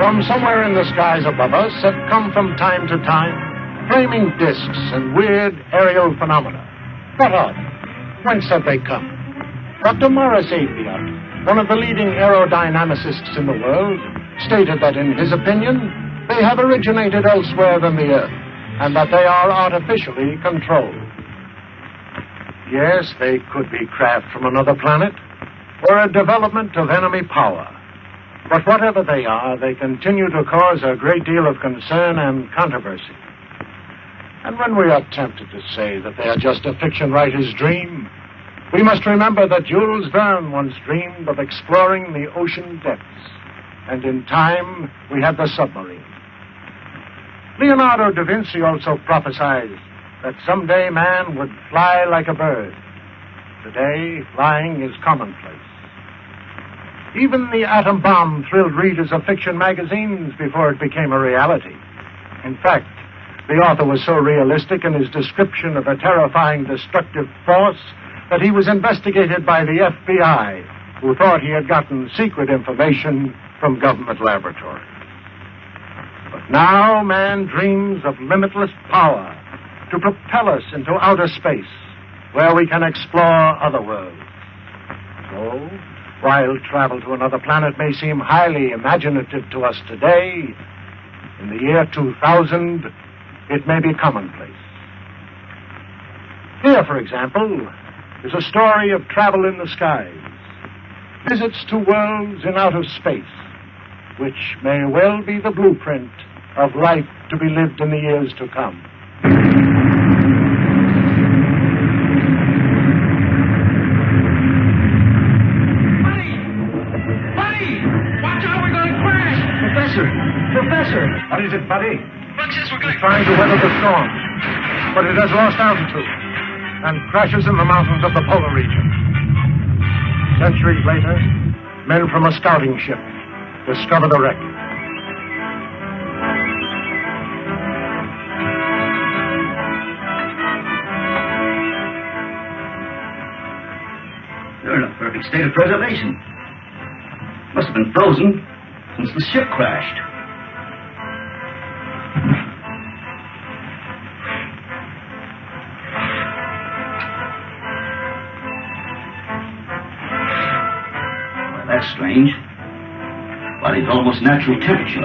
From somewhere in the skies above us have come from time to time flaming discs and weird aerial phenomena. What are they? Whence have they come? Dr. Morris Aviat, one of the leading aerodynamicists in the world, stated that in his opinion, they have originated elsewhere than the Earth, and that they are artificially controlled. Yes, they could be craft from another planet, or a development of enemy power. But whatever they are, they continue to cause a great deal of concern and controversy. And when we are tempted to say that they are just a fiction writer's dream, we must remember that Jules Verne once dreamed of exploring the ocean depths, and in time we had the submarine. Leonardo da Vinci also prophesied that someday man would fly like a bird. Today, flying is commonplace. Even the atom bomb thrilled readers of fiction magazines before it became a reality. In fact, the author was so realistic in his description of a terrifying destructive force that he was investigated by the FBI, who thought he had gotten secret information from government laboratories. But now man dreams of limitless power to propel us into outer space, where we can explore other worlds. So, while travel to another planet may seem highly imaginative to us today, in the year 2000, it may be commonplace. Here, for example, is a story of travel in the skies, visits to worlds in outer space, which may well be the blueprint of life to be lived in the years to come. Professor! What is it, buddy? Look, says we're going... Trying to weather the storm, but it has lost altitude and crashes in the mountains of the polar region. Centuries later, men from a scouting ship discover the wreck. You're in a perfect state of preservation. Must have been frozen since the ship crashed. That's strange. Body's almost natural temperature.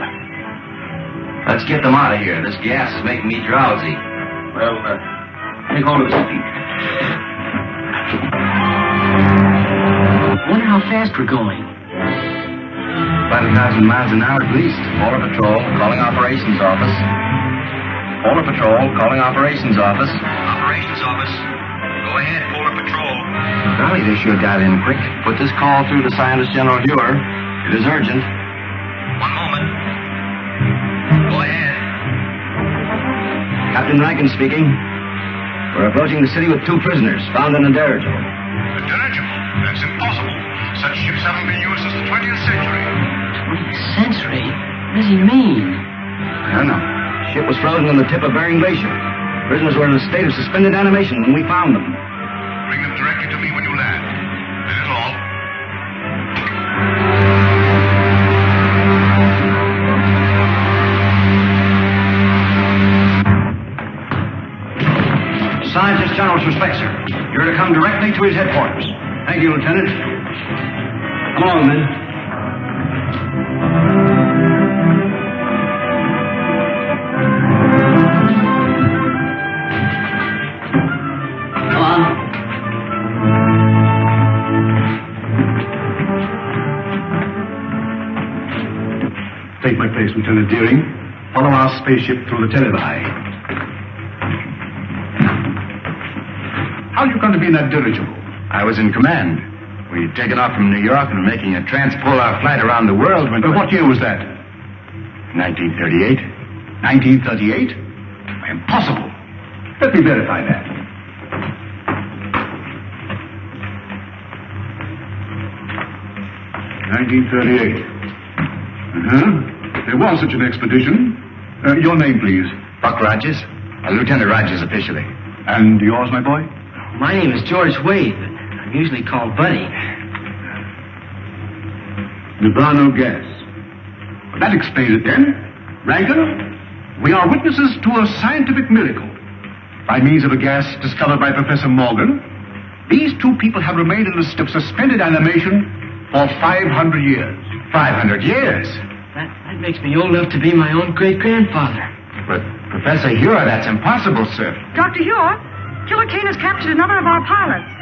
Let's get them out of here. This gas is making me drowsy. Well, take hold of his feet. Wonder how fast we're going. 5,000 miles an hour at least. Polar Patrol, calling operations office. Polar Patrol, calling operations office. Operations office. Go ahead, Polar Patrol. Golly, they sure got in quick. Put this call through to Scientist General Dewar. It is urgent. One moment. Go ahead. Captain Rankin speaking. We're approaching the city with 2 prisoners found in a dirigible. A dirigible? That's impossible. Such ships haven't been used since the 20th century. 20th century? What does he mean? I don't know. The ship was frozen on the tip of Bering Glacier. Prisoners were in a state of suspended animation when we found them. Bring them directly to me when you land. That is all. Scientist General's respect, sir. You're to come directly to his headquarters. Thank you, Lieutenant. Come along, men. Come on. Take my place, Lieutenant Deering. Follow our spaceship through the televi. How are you going to be in that dirigible? I was in command. We'd taken off from New York and were making a transpolar flight around the world when... What year was that? 1938. 1938? Impossible. Let me verify that. (1938). There was such an expedition. Your name, please. Buck Rogers. Lieutenant Rogers officially. And yours, my boy? My name is George Wade, but I'm usually called Buddy. Nirvana gas. That explains it then. Rankin, we are witnesses to a scientific miracle. By means of a gas discovered by Professor Morgan, these two people have remained in a state of suspended animation for 500 years. 500 years? That makes me old enough to be my own great-grandfather. But, Professor Huer, that's impossible, sir. Dr. Huer, Killer Kane has captured another of our pilots.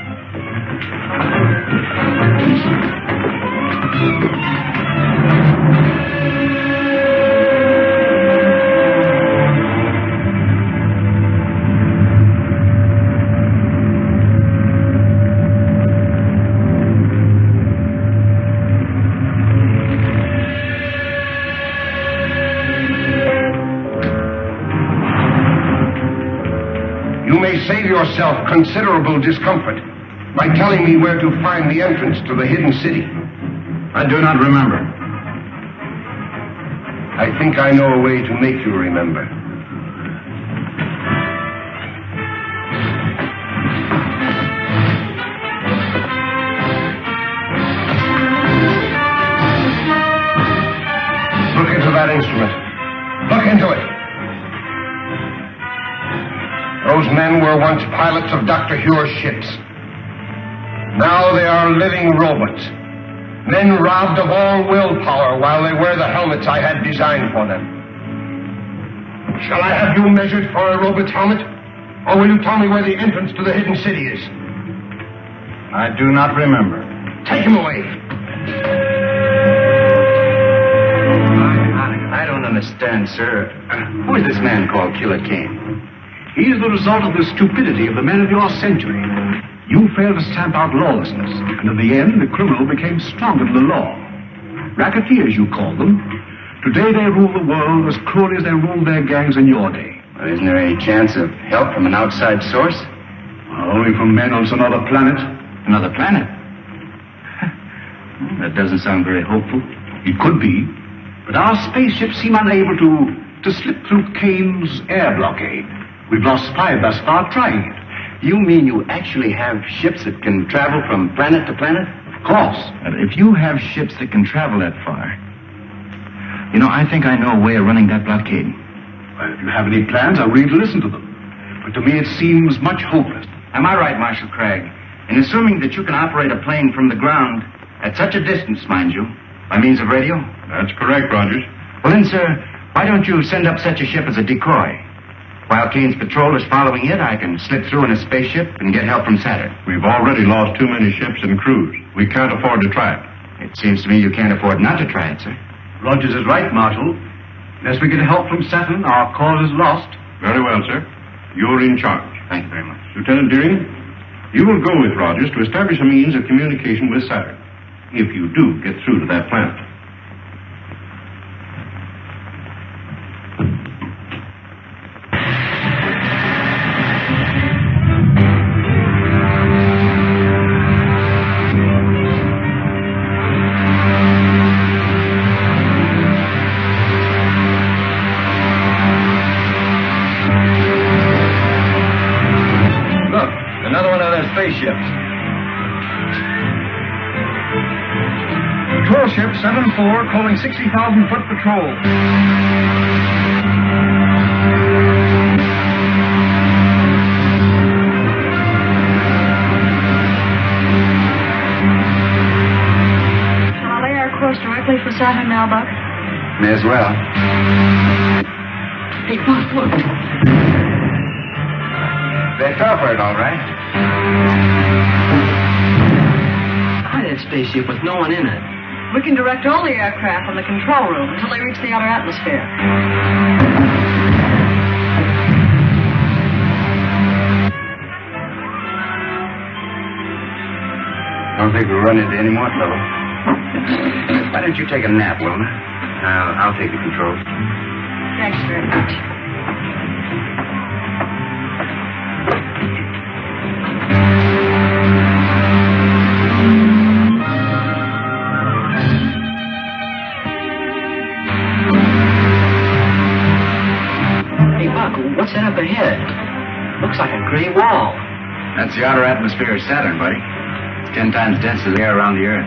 You may save yourself considerable discomfort by telling me where to find the entrance to the hidden city. I do not remember. I think I know a way to make you remember. Look into that instrument. Look into it. Those men were once pilots of Dr. Huer's ships. Now they are living robots. Men robbed of all willpower while they wear the helmets I had designed for them. Shall I have you measured for a robot's helmet? Or will you tell me where the entrance to the hidden city is? I do not remember. Take him away. I don't understand, sir. Who is this man called Killer Kane? He is the result of the stupidity of the men of your century. You failed to stamp out lawlessness, and in the end, the criminal became stronger than the law. Racketeers, you call them. Today, they rule the world as cruelly as they ruled their gangs in your day. Well, isn't there any chance of help from an outside source? Only from men on some other planet. Another planet? That doesn't sound very hopeful. It could be, but our spaceships seem unable to slip through Kane's air blockade. We've lost 5 thus far trying it. You mean you actually have ships that can travel from planet to planet? Of course. And if you have ships that can travel that far, you know, I think I know a way of running that blockade. Well, if you have any plans, I'll read to listen to them. But to me, it seems much hopeless. Am I right, Marshal Cragg, in assuming that you can operate a plane from the ground at such a distance, mind you, by means of radio? That's correct, Rogers. Well then, sir, why don't you send up such a ship as a decoy? While Kane's patrol is following it, I can slip through in a spaceship and get help from Saturn. We've already lost too many ships and crews. We can't afford to try it. It seems to me you can't afford not to try it, sir. Rogers is right, Marshal. Unless we get help from Saturn, our cause is lost. Very well, sir. You're in charge. Thank you very much. Lieutenant Deering, you will go with Rogers to establish a means of communication with Saturn, if you do get through to that planet. Spaceships. Patrol ship 7-4 calling 60,000-foot patrol. Shall I lay our course directly for Saturn now, Buck? May as well. Hey, Buck, look. They fell for it, all right. Hi, that spaceship with no one in it. We can direct all the aircraft from the control room until they reach the outer atmosphere. I don't think we'll run into any more trouble. Why don't you take a nap, Wilma? I'll take the controls. Thanks very much. What's that up ahead? Looks like a gray wall. That's the outer atmosphere of Saturn, buddy. It's 10 times denser than the air around the Earth.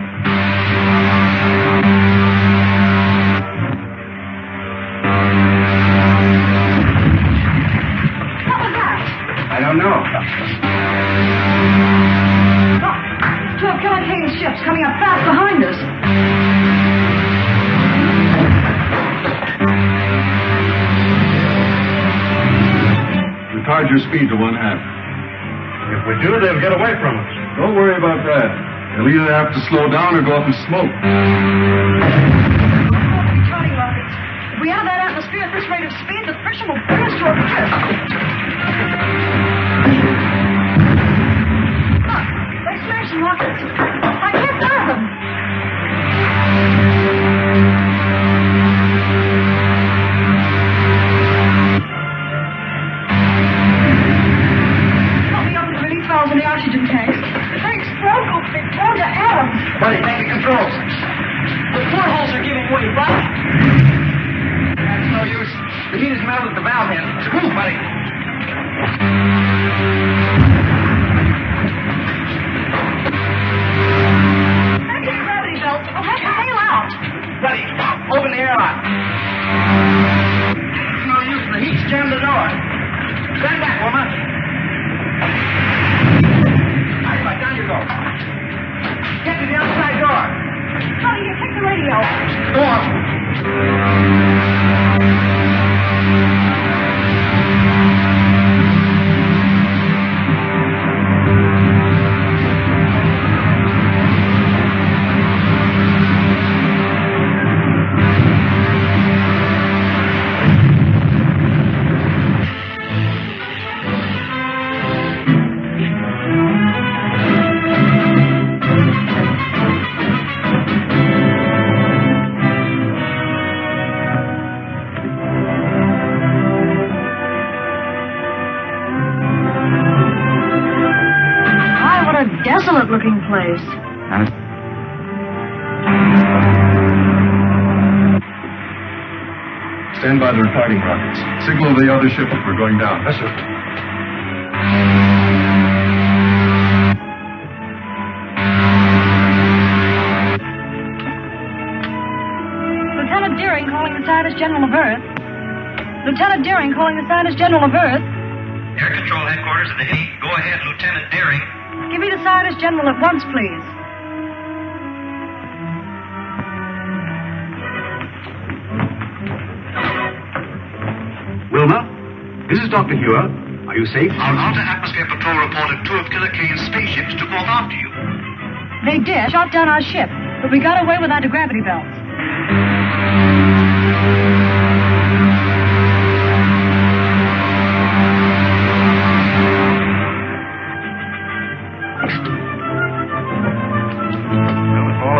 your speed to 1/2. If we do, they'll get away from us. Don't worry about that. They'll either have to slow down or go up in smoke. Returning rockets. If we enter that atmosphere at this rate of speed, the friction will bring us to a drift. Look, they're smashing rockets. I can't fire them. Help me open the release valves in the oxygen tanks. If they explode, we'll be blown to atoms. Buddy, take the controls. The portholes are giving way, right? That's no use. The heat has melted the valve in. Move, buddy. Anti-gravity belts will have to bail out. Buddy, open the airlock. It's no use. The heat's jammed the door. Stand back, woman. All right, down you go. Get to the outside door. Honey, you take the radio. Go on. Desolate-looking place. Stand by the departing rockets. Signal the other ship if we're going down. Yes, sir. Lieutenant Deering calling the Scientist General of Earth. Lieutenant Deering calling the Scientist General of Earth. Air Control Headquarters at the Hague. Go ahead, Lieutenant Deering. Give me the Scientist General at once, please. Wilma, this is Dr. Hewer. Are you safe? Our Outer Atmosphere Patrol reported 2 of Killer Kane's spaceships took off after you. They did. Shot down our ship, but we got away with anti-gravity belts.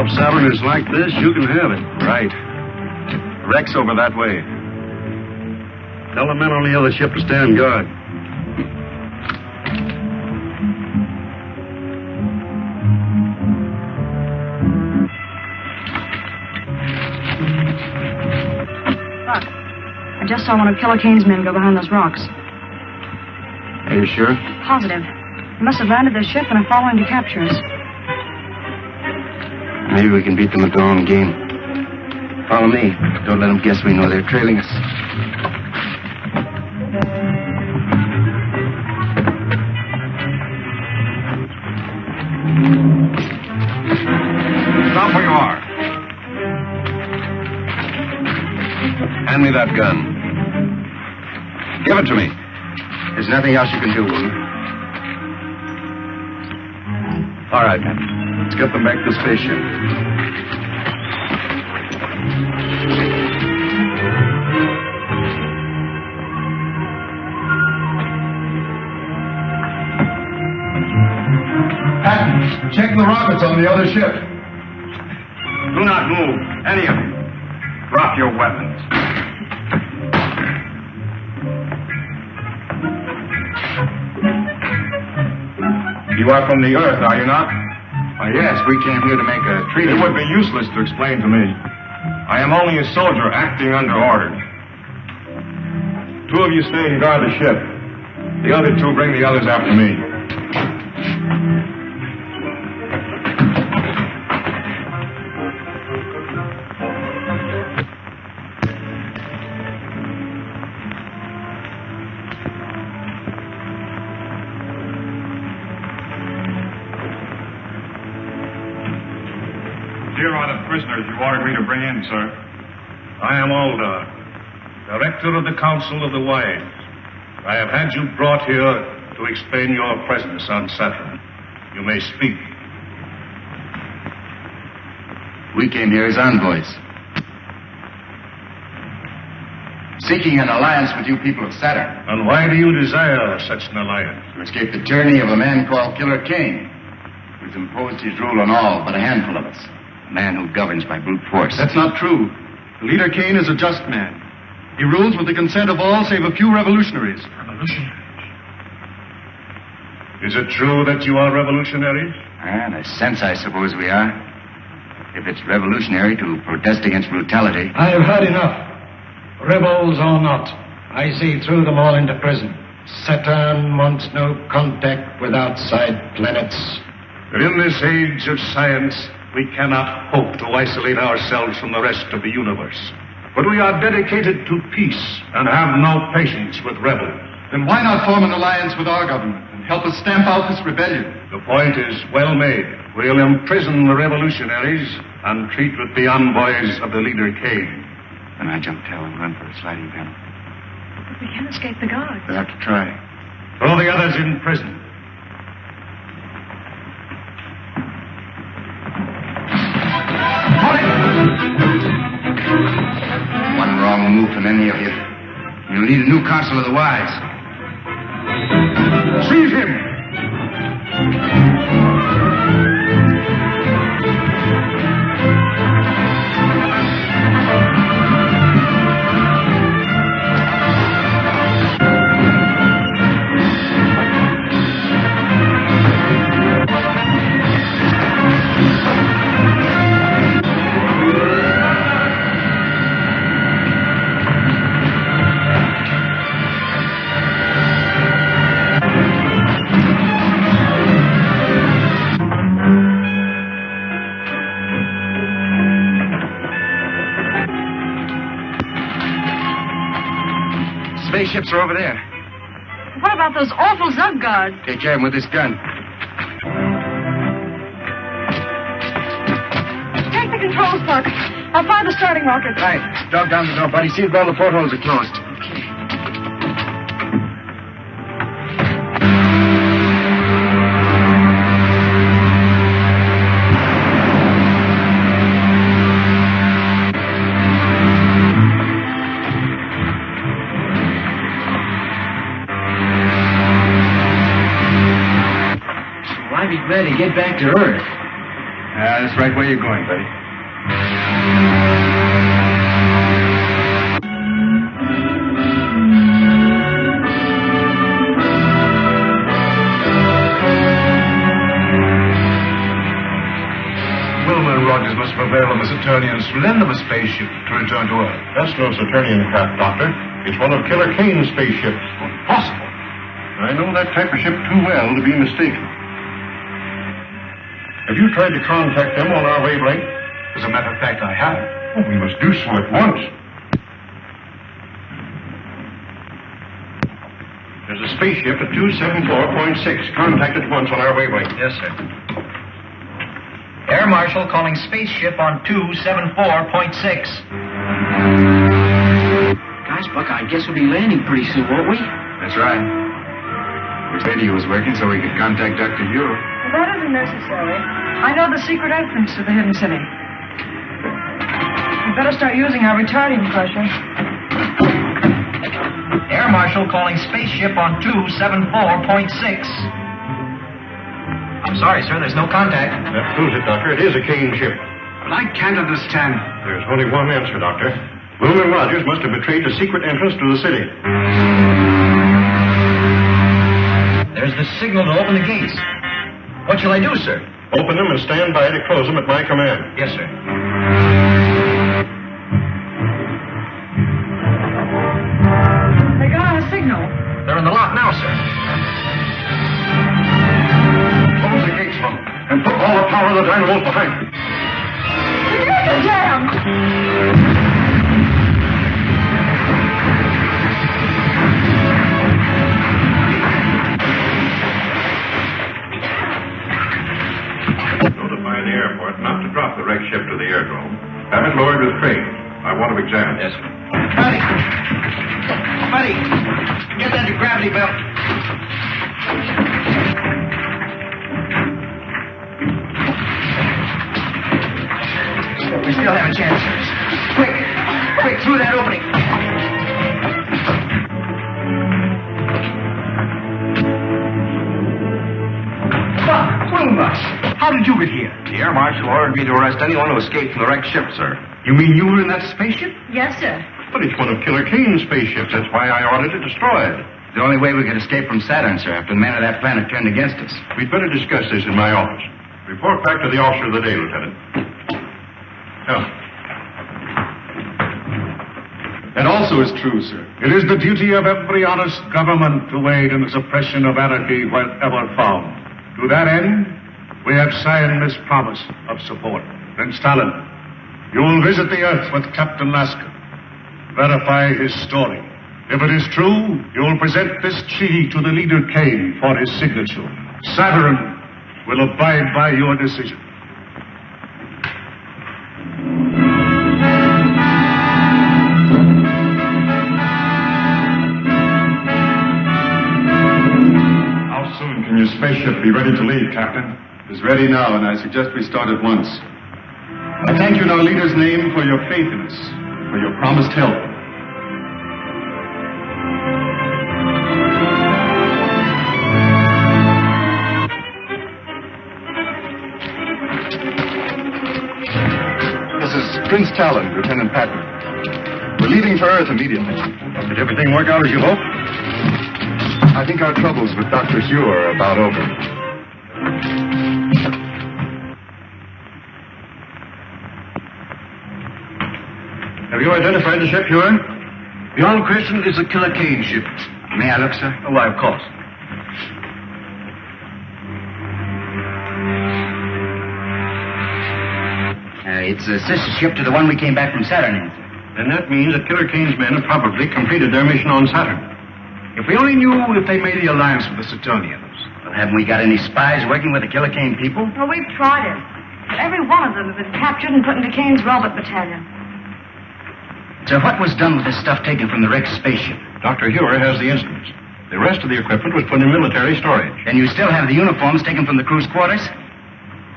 If Saturn is like this, you can have it. Right. Wreck's over that way. Tell the men on the other ship to stand guard. Look, I just saw one of Killer Kane's men go behind those rocks. Are you sure? Positive. They must have landed their ship and are following to capture us. Maybe we can beat them at their own game. Follow me. Don't let them guess we know they're trailing us. Stop where you are. Hand me that gun. Give it to me. There's nothing else you can do, woman. All right. Let's get them back to the spaceship. Patton, check the rockets on the other ship. Do not move, any of you. Drop your weapons. You are from the Earth, are you not? Why, yes, we came here to make a treaty. It would be useless to explain to me. I am only a soldier acting under orders. 2 of you stay and guard the ship. The other 2 bring the others after me. Here are the prisoners you ordered me to bring in, sir. I am Alda, Director of the Council of the Wise. I have had you brought here to explain your presence on Saturn. You may speak. We came here as envoys, seeking an alliance with you people of Saturn. And why do you desire such an alliance? To escape the tyranny of a man called Killer Kane, who's imposed his rule on all but a handful of us. A man who governs by brute force. That's not true. The leader Kane is a just man. He rules with the consent of all save a few revolutionaries. Revolutionaries? Is it true that you are revolutionaries? In a sense, I suppose we are. If it's revolutionary to protest against brutality. I have had enough. Rebels or not, I see through them all into prison. Saturn wants no contact with outside planets. But in this age of science, we cannot hope to isolate ourselves from the rest of the universe. But we are dedicated to peace and have no patience with rebels. Then why not form an alliance with our government and help us stamp out this rebellion? The point is well made. We'll imprison the revolutionaries and treat with the envoys of the leader Kane. Then I jump tail and run for the sliding panel. But we can't escape the guards. We'll have to try. Throw the others in prison. One wrong move from any of you, you'll need a new council of the wise. Seize him! Spaceships are over there. What about those awful Zug guards? Take care of him with this gun. Take the controls, Buck. I'll fire the starting rocket. Right. Dog down the door, buddy. See if all the portholes are closed. Okay. I'd be glad to get back to Earth. That's right where you're going, buddy. Wilmer and Rogers must prevail on the Saturnians to lend them a spaceship to return to Earth. That's no Saturnian craft, Doctor. It's one of Killer Kane's spaceships. Impossible. I know that type of ship too well to be mistaken. Have you tried to contact them on our wavelength? As a matter of fact, I haven't. Oh, we must do so at once. There's a spaceship at 274.6. Contact at once on our wavelength. Yes, sir. Air Marshal calling spaceship on 274.6. Gosh, Buck, I guess we'll be landing pretty soon, won't we? That's right. Wish radio was working so we could contact Dr. Hugh. Well, that isn't necessary. I know the secret entrance to the hidden city. We better start using our retarding pressure. Air Marshal calling spaceship on 274.6. I'm sorry, sir, there's no contact. That proves it, Doctor. It is a Kane ship. But I can't understand. There's only one answer, Doctor. Wilmer and Rogers must have betrayed the secret entrance to the city. There's the signal to open the gates. What shall I do, sir? Open them and stand by to close them at my command. Yes, sir. They got a signal. They're in the lock now, sir. Close the gates, Mom, and put all the power of the dynamos behind them. The gates are jammed. Notify the airport not to drop the wreck ship to the airdrome. Have it lowered with cranes. I want to examine it. Yes, sir. Buddy! Buddy! Get that gravity belt. We still have a chance, sirs. Quick, through that opening. Wilbur, how did you get here? The Air Marshal ordered me to arrest anyone who escaped from the wrecked ship, sir. You mean you were in that spaceship? Yes, sir. But it's one of Killer Kane's spaceships. That's why I ordered it destroyed. The only way we could escape from Saturn, sir, after the men of that planet turned against us. We'd better discuss this in my office. Report back to the officer of the day, Lieutenant. Now. That also is true, sir. It is the duty of every honest government to aid in the suppression of anarchy wherever found. To that end, we have signed this promise of support. Prince Talon, you will visit the Earth with Captain Lasker. Verify his story. If it is true, you will present this key to the leader Kane for his signature. Saturn will abide by your decision. How soon can your spaceship be ready to leave, Captain? It's ready now, and I suggest we start at once. I thank you in our leader's name for your faith in us, for your promised help. This is Prince Talon, Lieutenant Patton. We're leaving for Earth immediately. Did everything work out as you hoped? I think our troubles with Dr. Hugh are about over. Have you identified the ship, Hugh? Beyond question, it's a Killer Kane ship. May I look, sir? Oh, why, of course. It's a sister ship to the one we came back from Saturn in, sir. Then that means that Killer Kane's men have probably completed their mission on Saturn. If we only knew if they made the alliance with the Saturnians. Well, haven't we got any spies working with the Killer Kane people? Well, we've tried it. But every one of them has been captured and put into Kane's robot battalion. So what was done with the stuff taken from the wrecked spaceship? Dr. Hewer has the instruments. The rest of the equipment was put in military storage. Then you still have the uniforms taken from the crew's quarters?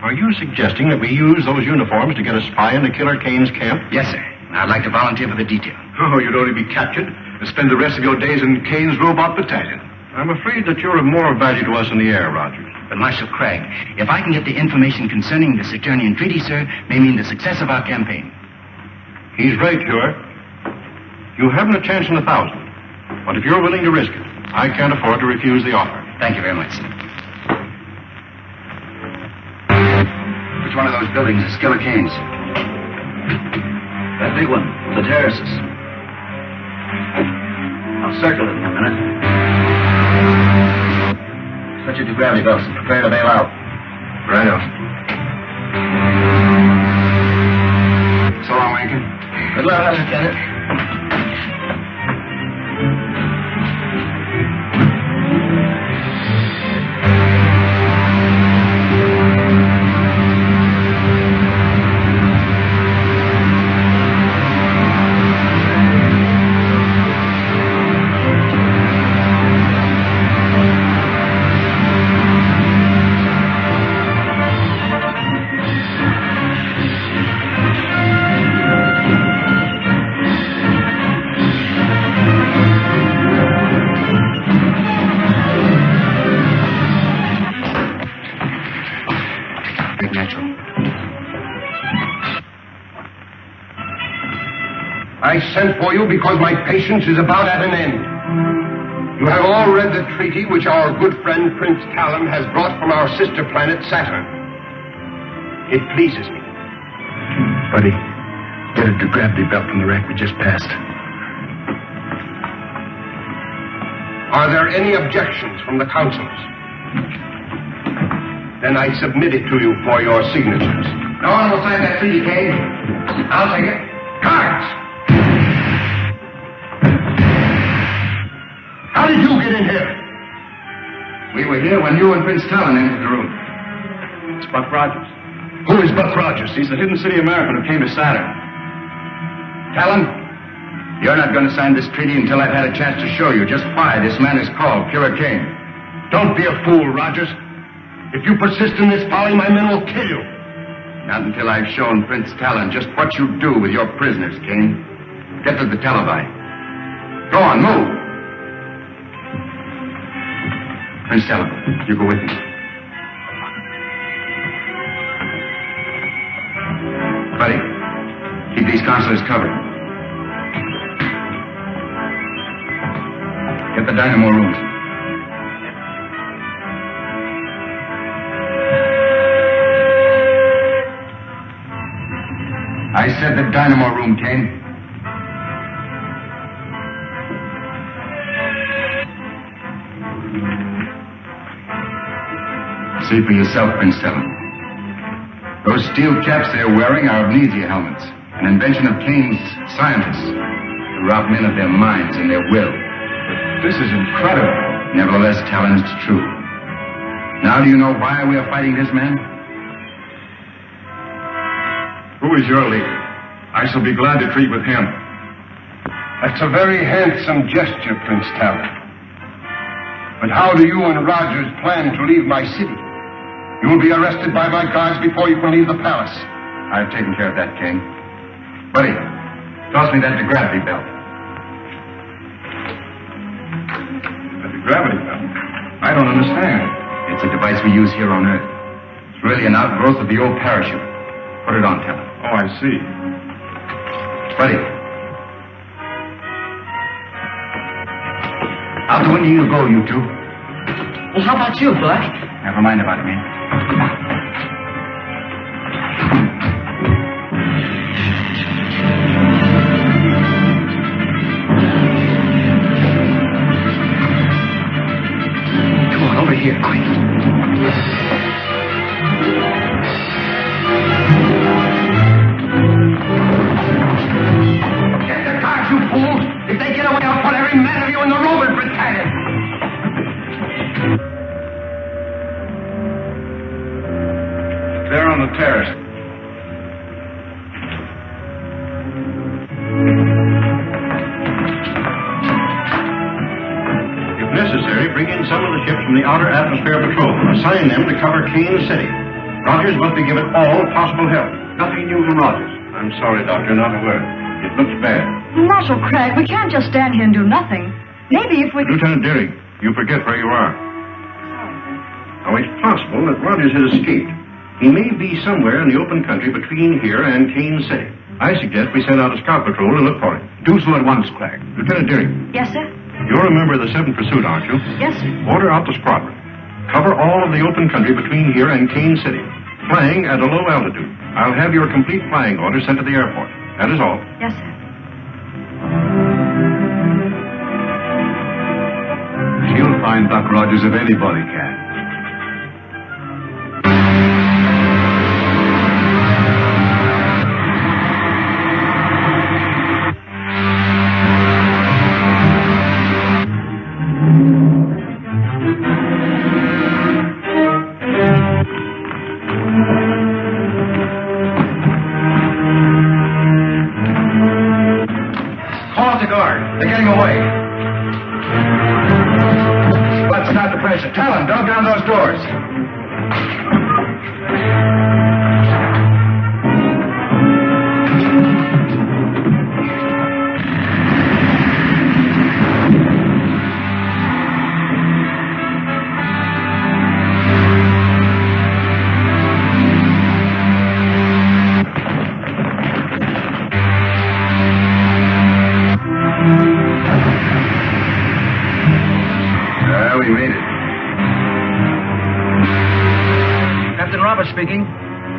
Are you suggesting that we use those uniforms to get a spy into Killer Kane's camp? Yes, sir. I'd like to volunteer for the detail. Oh, you'd only be captured and spend the rest of your days in Kane's robot battalion. I'm afraid that you're of more value to us in the air, Rogers. But, Marshal Cragg, if I can get the information concerning the Saturnian treaty, sir, may mean the success of our campaign. He's right, Hewer. You haven't a chance in 1,000. But if you're willing to risk it, I can't afford to refuse the offer. Thank you very much, sir. Which one of those buildings is Killer Kane's? That big one, the terraces. I'll circle it in a minute. Switch it to gravity belts and prepare to bail out. Righto. So long, Lincoln. Good luck, Lieutenant. I sent for you because my patience is about at an end. You have all read the treaty which our good friend Prince Talon has brought from our sister planet Saturn. It pleases me. Buddy, get a gravity belt from the wreck we just passed. Are there any objections from the councilors? Then I submit it to you for your signatures. No one will sign that treaty, Kane. I'll take it. Guards! How did you get in here? We were here when you and Prince Talon entered the room. It's Buck Rogers. Who is Buck Rogers? He's the hidden city American who came to Saturn. Talon, You're not going to sign this treaty until I've had a chance to show you just why this man is called Killer Kane. Don't be a fool, Rogers. If you persist in this folly, my men will kill you. Not until I've shown Prince Talon just what you do with your prisoners, Kane. Get to the televi. Go on, move. Prince Talon, you go with me. Buddy, keep these consulars covered. Get the dynamo room. I said the dynamo room, Kane. See for yourself, Prince Talon. Those steel caps they're wearing are amnesia helmets, an invention of Kane's scientists to rob men of their minds and their will. But this is incredible. Nevertheless, Talon, it's true. Now do you know why we are fighting this man? Who is your leader? I shall be glad to treat with him. That's a very handsome gesture, Prince Talon. But how do you and Rogers plan to leave my city? You will be arrested by my guards before you can leave the palace. I've taken care of that, King. Buddy, toss me that gravity belt. The gravity belt? I don't understand. It's a device we use here on Earth. It's really an outgrowth of the old parachute. Put it on, Talon. Oh, I see. Buddy. Out the window you go, you two. Well, how about you, Buck? Never mind about it, man. Come on, over here, quick. You fools! If they get away, I'll put every man of you in the Roman battalion! There on the terrace. If necessary, bring in some of the ships from the Outer Atmosphere Patrol. Assign them to cover Kane City. Rogers must be given all possible help. Nothing new from Rogers. I'm sorry, Doctor, not a word. It looks bad. Marshal Cragg, we can't just stand here and do nothing. Maybe if we... Lieutenant Deering, you forget where you are. Now, it's possible that Rogers has escaped. He may be somewhere in the open country between here and Kane City. I suggest we send out a scout patrol and look for him. Do so at once, Cragg. Lieutenant Deering. Yes, sir? You're a member of the 7th Pursuit, aren't you? Yes, sir. Order out the squadron. Cover all of the open country between here and Kane City. Flying at a low altitude. I'll have your complete flying orders sent to the airport. That is all. Yes, sir. She'll find Buck Rogers if anybody can. Call out the guard. They're getting away. Let's start the pressure. Talon, dog down those doors. We made it. Captain Roberts speaking.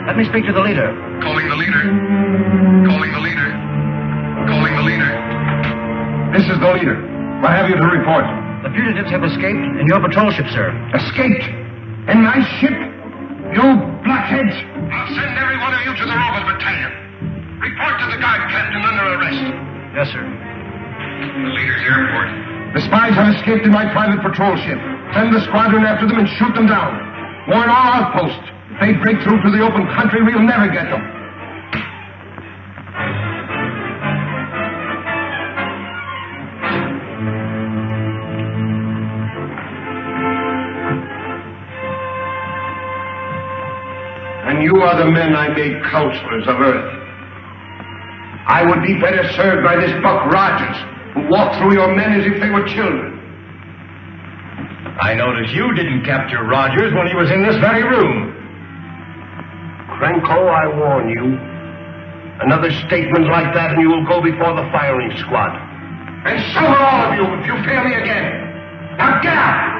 Let me speak to the leader. Calling the leader. Calling the leader. Calling the leader. This is the leader. What have you to report? The fugitives have escaped in your patrol ship, sir. Escaped? In my ship? You blackheads! I'll send every one of you to the Robot Battalion. Report to the guard captain under arrest. Yes, sir. The leader's airport. The spies have escaped in my private patrol ship. Send the squadron after them and shoot them down. Warn all outposts. If they break through to the open country, we'll never get them. you are the men I made counselors of Earth. I would be better served by this Buck Rogers, who walked through your men as if they were children. I notice you didn't capture Rogers when he was in this very room. Krenko, I warn you. Another statement like that and you will go before the firing squad. And so will all of you if you fail me again. Now get out!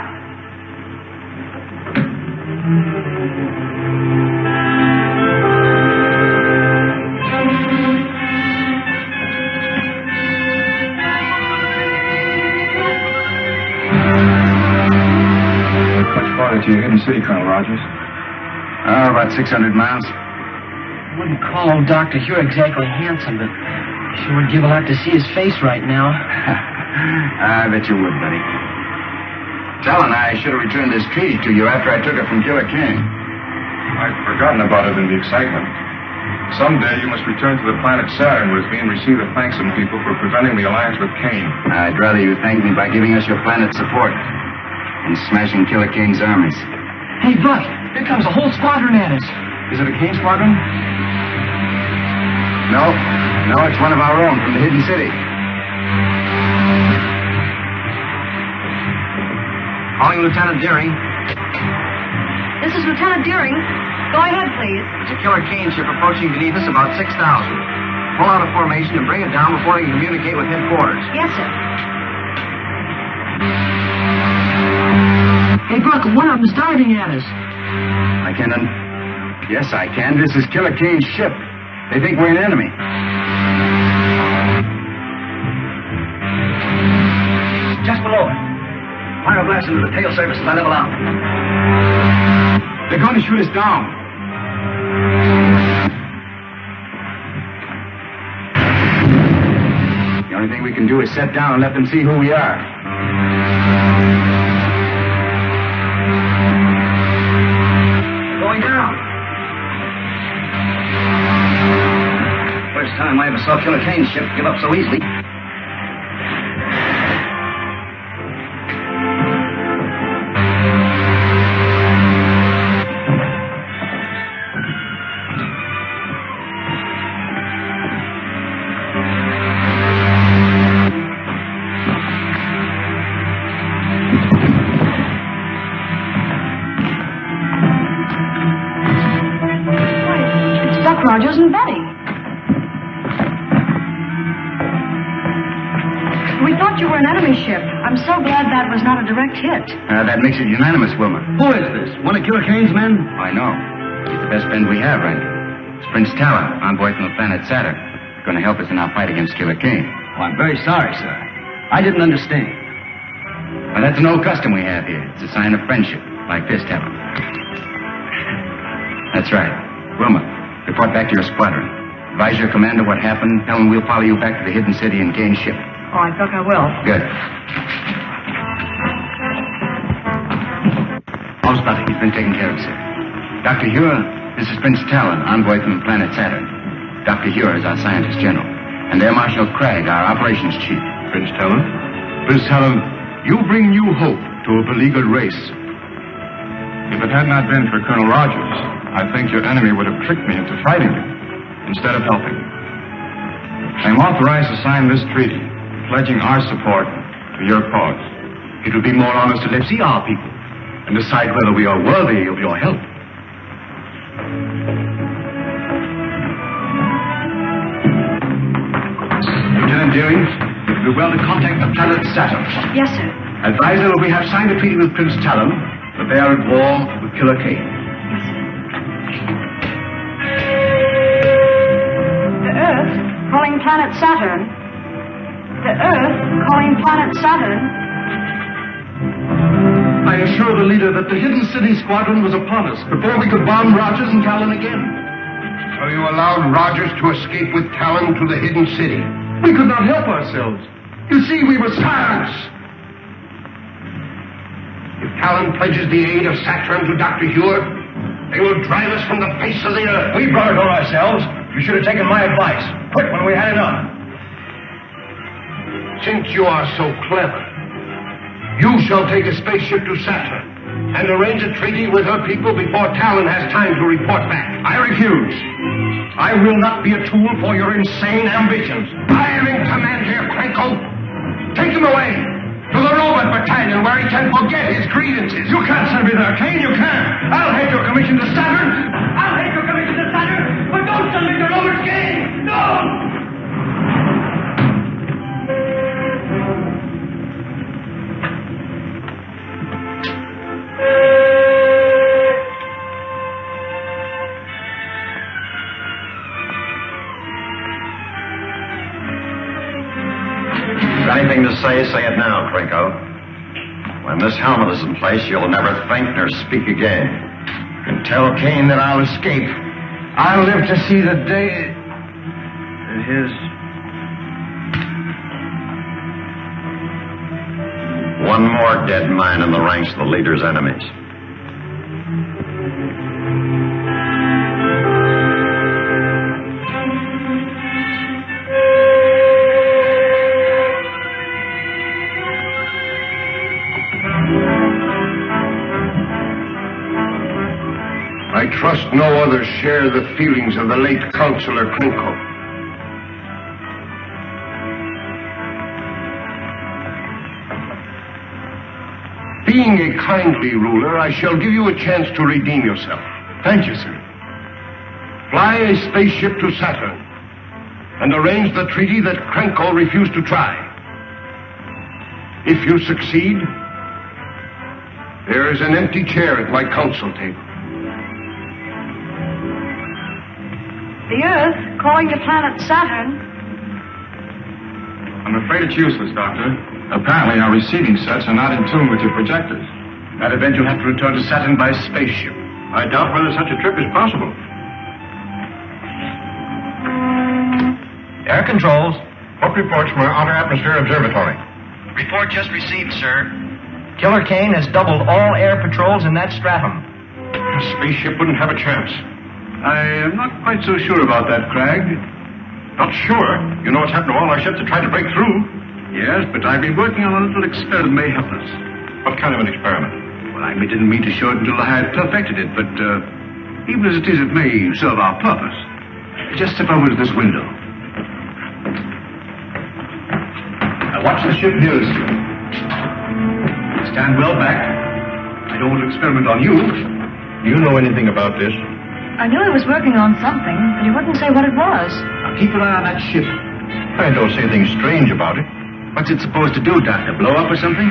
Much farther to your hidden city, Colonel Rogers? Oh, about 600 miles. Wouldn't call old Dr. Hugh exactly handsome, but sure would give a lot to see his face right now. I bet you would, buddy. Talon, I should have returned this treaty to you after I took it from Killer Kane. I'd forgotten about it in the excitement. Someday you must return to the planet Saturn with me and receive the thanks of people for preventing the alliance with Kane. I'd rather you thank me by giving us your planet's support and smashing Killer Kane's armies. Hey, Buck, here comes a whole squadron at us. Is it a Kane squadron? No, it's one of our own from the hidden city. Calling Lieutenant Deering. This is Lieutenant Deering. Go ahead, please. There's a Killer Kane ship approaching beneath us about 6,000. Pull out a formation and bring it down before they can communicate with headquarters. Yes, sir. Hey, Buck, one of them's diving at us. I can. Yes, I can. This is Killer Kane's ship. They think we're an enemy. Just below it. Fire a blast into the tail surface as I level out. They're going to shoot us down. The only thing we can do is set down and let them see who we are. Going down. First time I ever saw Killer Kane's ship give up so easily. Rogers and Betty. We thought you were an enemy ship. I'm so glad that was not a direct hit. That makes it unanimous, Wilma. Who is this? One of Killer Kane's men? I know. He's the best friend we have, Randy. It's Prince Talon, envoy from the planet Saturn. Going to help us in our fight against Killer Kane. Oh, I'm very sorry, sir. I didn't understand. Well, that's an old custom we have here. It's a sign of friendship, like this, Talon. That's right. Wilma, report back to your squadron. Advise your commander what happened. Tell him we'll follow you back to the hidden city and Kane's ship. Oh, I think I will. Good. All's better. He's been taken care of, sir. Dr. Hure, this is Prince Talon, envoy from the planet Saturn. Dr. Hure is our scientist general. And Air Marshal Cragg, our operations chief. Prince Talon? Prince Talon, you bring new hope to a beleaguered race. If it had not been for Colonel Rogers, I think your enemy would have tricked me into fighting me instead of helping. I am authorized to sign this treaty, pledging our support to your cause. It would be more honest to let see our people and decide whether we are worthy of your help. Lieutenant Deering, it would be well to contact the planet Saturn. Yes, sir. Advise them that we have signed a treaty with Prince Talon, that they are at war with Killer Kane. Yes, sir. The Earth calling planet Saturn. The Earth calling planet Saturn. I assure the leader that the hidden city squadron was upon us before we could bomb Rogers and Talon again. So you allowed Rogers to escape with Talon to the hidden city? We could not help ourselves. You see, we were silence. If Talon pledges the aid of Saturn to Dr. Hure, they will drive us from the face of the earth. We brought it on ourselves. You should have taken my advice. Quit when we had enough. Since you are so clever, you shall take a spaceship to Saturn and arrange a treaty with her people before Talon has time to report back. I refuse. I will not be a tool for your insane ambitions. I am in command here, Krenko. Take him away to the robot battalion where he can forget his grievances. You can't send me there, Kane. You can't. I'll head your commission to Saturn. I'll head your commission to Saturn. But don't send me to Robert's Kane. No! Anything to say it now, Krenko. When this helmet is in place, you'll never think nor speak again. You can tell Kane that I'll escape. I'll live to see the day that his... One more dead man in the ranks of the leader's enemies. I trust no others share the feelings of the late Counselor Krenko. Being a kindly ruler, I shall give you a chance to redeem yourself. Thank you, sir. Fly a spaceship to Saturn and arrange the treaty that Krenko refused to try. If you succeed, there is an empty chair at my council table. The Earth, calling the planet Saturn. I'm afraid it's useless, Doctor. Apparently our receiving sets are not in tune with your projectors. In that event, you'll have to return to Saturn by spaceship. I doubt whether such a trip is possible. Air controls. What reports from our outer atmosphere observatory? Report just received, sir. Killer Kane has doubled all air patrols in that stratum. A spaceship wouldn't have a chance. I am not quite so sure about that, Cragg. Not sure? You know what's happened to all our ships that tried to break through? Yes, but I've been working on a little experiment that may help us. What kind of an experiment? Well, I didn't mean to show it until I had perfected it, but even as it is, it may serve our purpose. Just step over to this window. Now watch the ship nearest you. Stand well back. I don't want to experiment on you. Do you know anything about this? I knew he was working on something, but he wouldn't say what it was. Now keep an eye on that ship. I don't see anything strange about it. What's it supposed to do, Doctor? Blow up or something?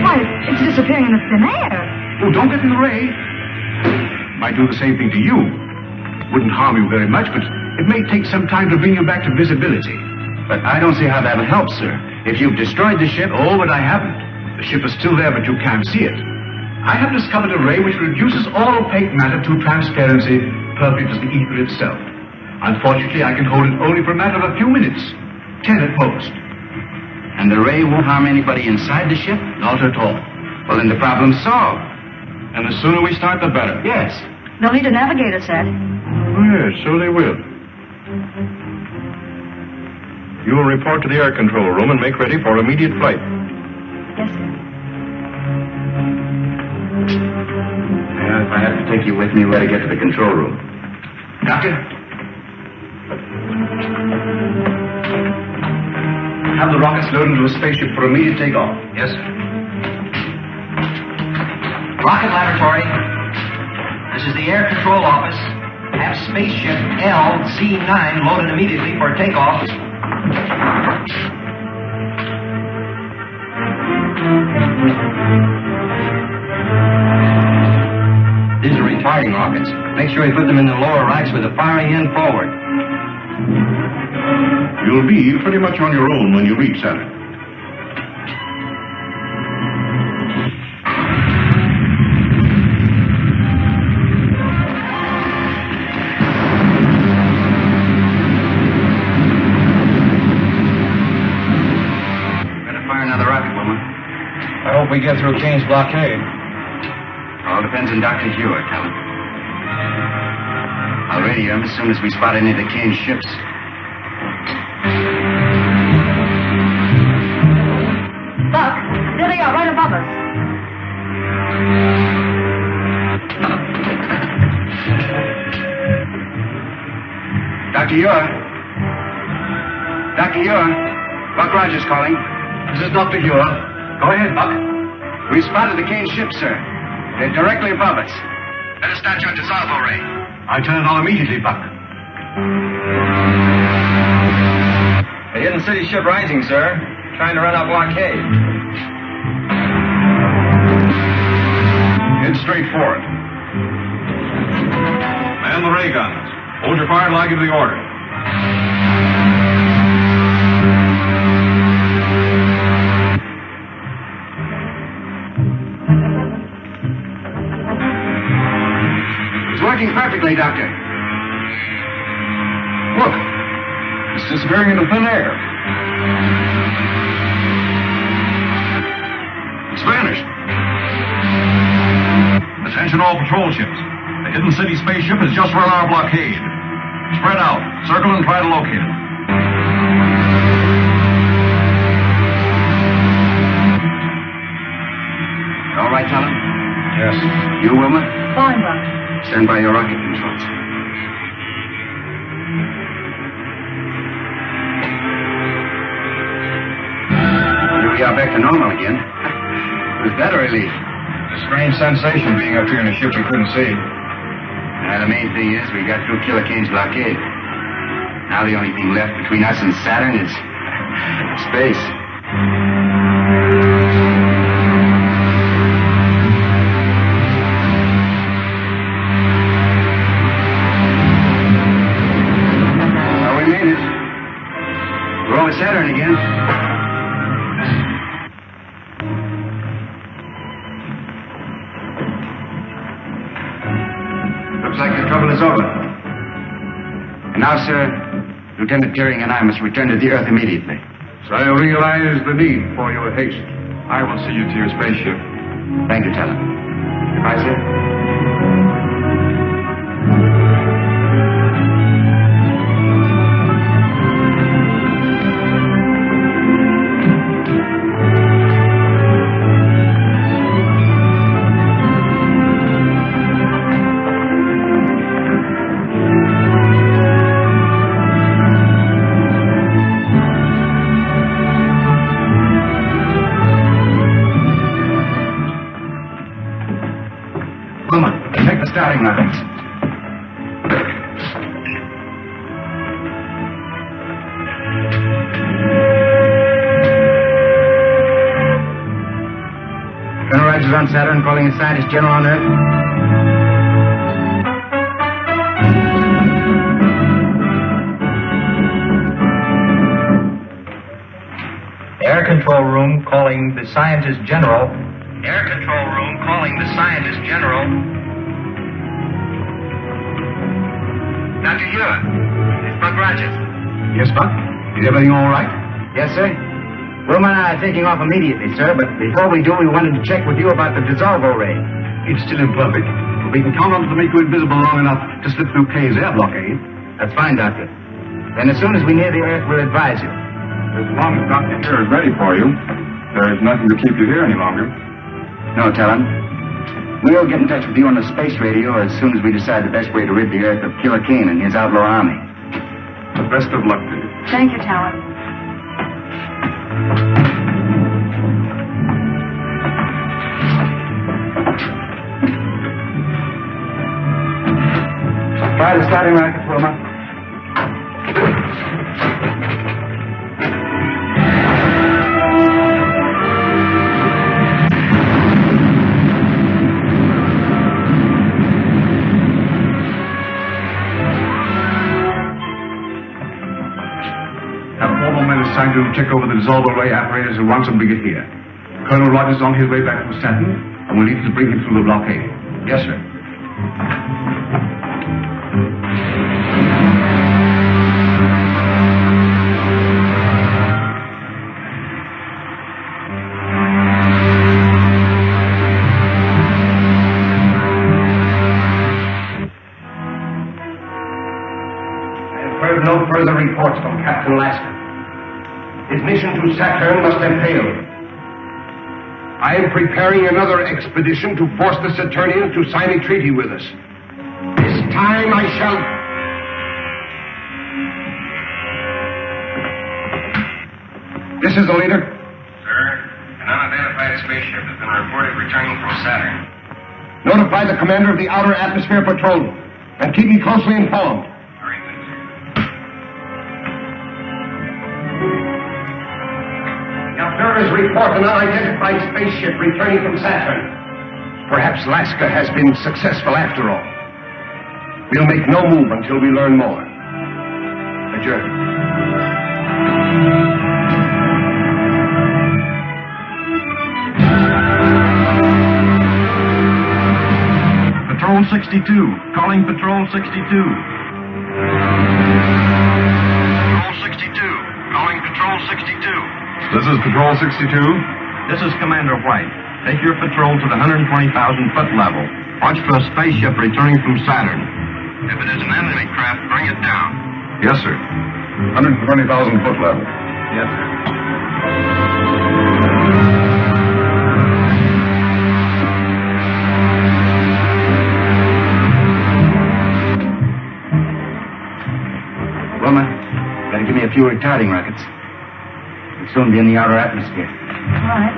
Why, it's disappearing in the thin air. Oh, don't get in the way. Might do the same thing to you. Wouldn't harm you very much, but it may take some time to bring you back to visibility. But I don't see how that'll help, sir. If you've destroyed the ship... Oh, but I haven't. The ship is still there, but you can't see it. I have discovered a ray which reduces all opaque matter to transparency, perfect as the ether itself. Unfortunately, I can hold it only for a matter of a few minutes. 10 at most. And the ray won't harm anybody inside the ship? Not at all. Well, then the problem's solved. And the sooner we start, the better. Yes. They'll need a navigator set. Oh, yes, so they will. You will report to the air control room and make ready for immediate flight. Yes, sir. Well, if I have to take you with me, we better get to the control room. Doctor? Have the rockets loaded into a spaceship for immediate takeoff. Yes, sir. Rocket laboratory. This is the air control office. Have spaceship LZ9 loaded immediately for takeoff. These are retarding rockets. Make sure you put them in the lower racks with the firing end forward. You'll be pretty much on your own when you reach Saturn. Better fire another rocket, woman. I hope we get through Kane's blockade. All depends on Dr. Hewitt, Helen. I'll radio him as soon as we spot any of the Kane ships. Promise. Dr. Ure? Dr. Ure? Buck Rogers calling. This is Dr. Ure. Go ahead, Buck. We spotted the Kane ship, sir. They're directly above us. Better start your dissolve ray. I turn it on immediately, Buck. The hidden city ship rising, sir. Trying to run our blockade. Head straight for it. Man the ray guns. Hold your fire till I give the order. It's working perfectly, Doctor. Look. It's disappearing into thin air. It's vanished. Attention all patrol ships. The hidden city spaceship has just run our blockade. Spread out. Circle and try to locate it. All right, Talon? Yes. You, Wilma? Fine, Buck. Stand by your rocket controls. Here we are back to normal again. Was that a relief? A strange sensation being up here in a ship we couldn't see. The main thing is we got through Killer Kane's blockade. Now the only thing left between us and Saturn is space. Well, we made it. We're over Saturn again. Looks like the trouble is over. And now, sir, Lieutenant Deering and I must return to the Earth immediately. So I realize the need for your haste. I will see you to your spaceship. Thank you, Talon. Goodbye, sir. Starting lines. Colonel Rogers on Saturn, calling a scientist general on Earth. Air Control Room calling the Scientist General. Air Control Room calling the Scientist General. Dr. Ure, it's Buck Rogers. Yes, Buck? Is everything all right? Yes, sir. Wilma and I are taking off immediately, sir, but before we do, we wanted to check with you about the dissolvo ray. It's still imperfect. But we can count on it to make you invisible long enough to slip through Kane's air blockade. That's fine, Doctor. Then as soon as we near the Earth, we'll advise you. As long as Dr. Ure is ready for you, there is nothing to keep you here any longer. No, Talon. We'll get in touch with you on the space radio as soon as we decide the best way to rid the Earth of Killer Kane and his outlaw army. The best of luck to you. Thank you, Talon. Try the starting rockets, Wilma. Trying to check over the dissolver ray apparatus and once we get here. Colonel Rogers is on his way back from Saturn, and we'll need to bring him through the blockade. Yes, sir. I have heard no further reports from Captain Laskin. His mission to Saturn must have failed. I am preparing another expedition to force the Saturnians to sign a treaty with us. This time I shall... This is the leader. Sir, an unidentified spaceship has been reported returning from Saturn. Notify the commander of the Outer Atmosphere Patrol and keep me closely informed. Very good, sir. The observers report an unidentified spaceship returning from Saturn. Perhaps Laska has been successful after all. We'll make no move until we learn more. Adjourn. Patrol 62. Calling Patrol 62. Patrol 62. Calling Patrol 62. This is Patrol 62. This is Commander White. Take your patrol to the 120,000-foot level. Watch for a spaceship returning from Saturn. If it is an enemy craft, bring it down. Yes, sir. 120,000-foot level. Yes, sir. Wilma, gotta give me a few retarding rockets. We'll soon be in the outer atmosphere. All right.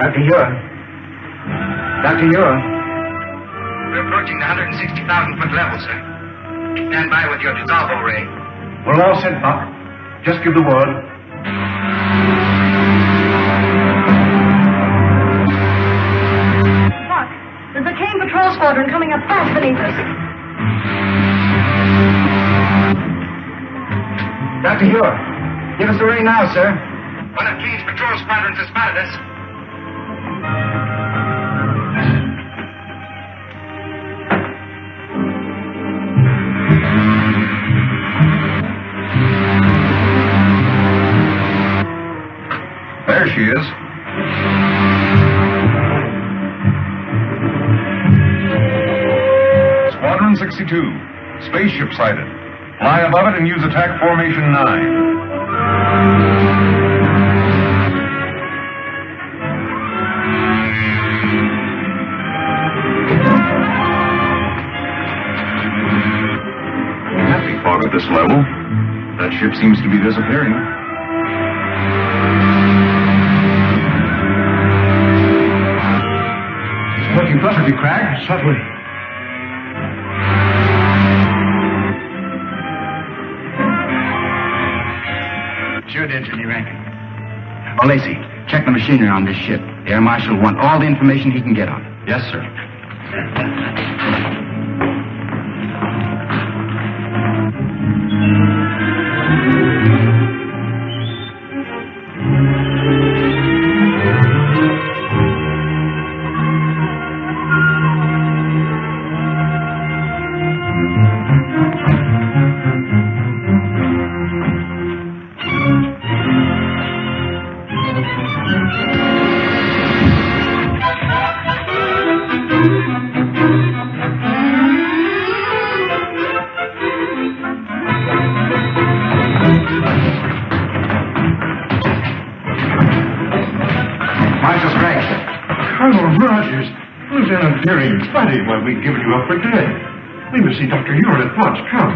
Dr. Ure. Dr. Ure. We're approaching the 160,000-foot level, sir. Stand by with your dissolvo ray. We're all set, Buck. Just give the word. Buck, there's a Kane patrol squadron coming up fast beneath us. Dr. Ure, give us the ray now, sir. One of Kane's patrol squadrons has spotted us. There she is. Squadron 62. Spaceship sighted. Fly above it and use attack formation 9. Happy fog at this level. That ship seems to be disappearing. Working perfectly, Cragg. Subtly. Sure did, Jimmy Rankin. Oh, Lacey, check the machinery on this ship. The Air Marshal will want all the information he can get on it. Yes, sir. Plenty while we've given you up for dead. We must see Dr. Ure at once. Come.